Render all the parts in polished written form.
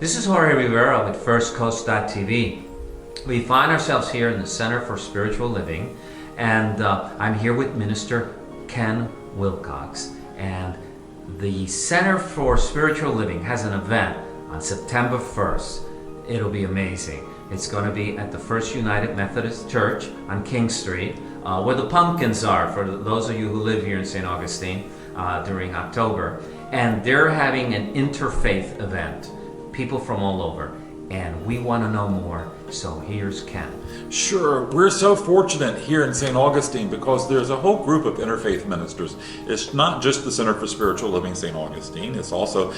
This is Jorge Rivera with FirstCoast.tv. We find ourselves here in the Center for Spiritual Living, and I'm here with Minister Ken Wilcox. And the Center for Spiritual Living has an event on September 1st. It'll be amazing. It's going to be at the First United Methodist Church on King Street, where the pumpkins are, for those of you who live here in St. Augustine during October. And they're having an interfaith event, people from all over. And we want to know more, so here's Ken. Sure. We're so fortunate here in St. Augustine because there's a whole group of interfaith ministers. It's not just the Center for Spiritual Living St. Augustine. It's also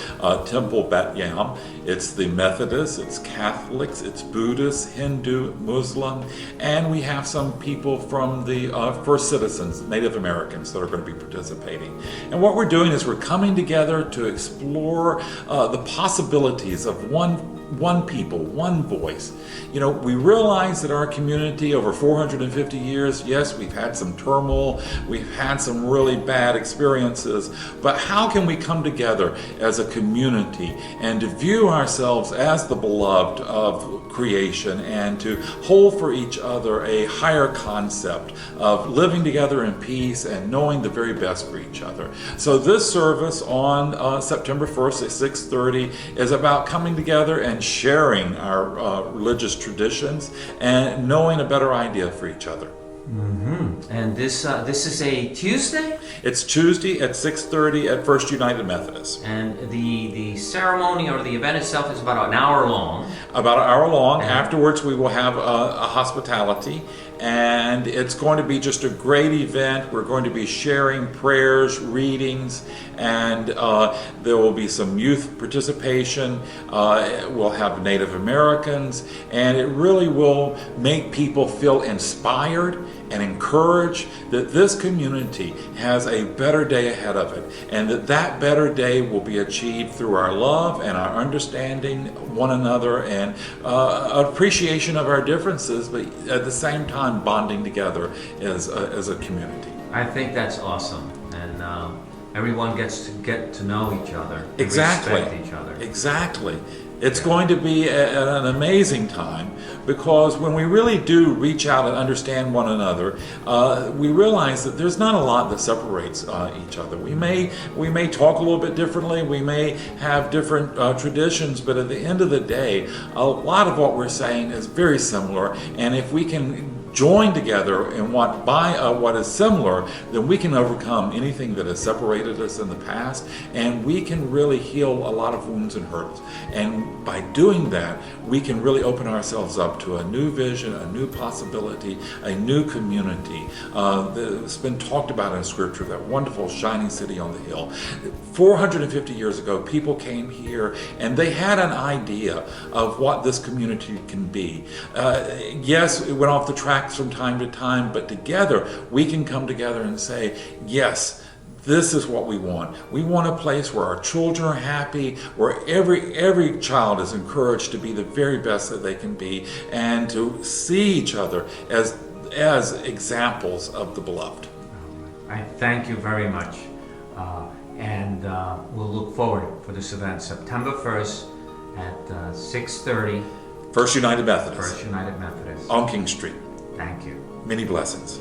Temple Bat Yam. It's the Methodists, it's Catholics, it's Buddhists, Hindu, Muslim, and we have some people from the First Citizens, Native Americans, that are going to be participating. And what we're doing is we're coming together to explore the possibilities of one people, one voice. You know, we realize that our community over 450 years, yes, we've had some turmoil, we've had some really bad experiences, but how can we come together as a community and to view ourselves as the beloved of creation and to hold for each other a higher concept of living together in peace and knowing the very best for each other. So this service on September 1st at 6:30 is about coming together and sharing our religious traditions and knowing a better idea for each other. Mm-hmm. And this is a Tuesday? It's Tuesday at 6:30 at First United Methodist. And the ceremony or the event itself is about an hour long. About an hour long. Afterwards we will have a hospitality, and it's going to be just a great event. We're going to be sharing prayers, readings, and there will be some youth participation. We'll have Native Americans, and it really will make people feel inspired and encouraged that this community has a better day ahead of it, and that better day will be achieved through our love and our understanding one another and appreciation of our differences, but at the same time bonding together as a community. I think that's awesome, and everyone gets to get to know each other, Exactly. respect each other. Exactly. It's going to be an amazing time, because when we really do reach out and understand one another, we realize that there's not a lot that separates each other. We may talk a little bit differently, we may have different traditions, but at the end of the day, a lot of what we're saying is very similar, and if we can join together in what is similar, then we can overcome anything that has separated us in the past, and we can really heal a lot of wounds and hurts. And by doing that, we can really open ourselves up to a new vision, a new possibility, a new community that's been talked about in Scripture, that wonderful shining city on the hill. 450 years ago, people came here and they had an idea of what this community can be. Yes, it went off the track from time to time, but together we can come together and say, yes, this is what we want. We want a place where our children are happy, where every child is encouraged to be the very best that they can be, and to see each other as examples of the beloved. I thank you very much, and we'll look forward for this event September 1st at 6:30. First United Methodist. First United Methodist. On King Street. Thank you. Many blessings.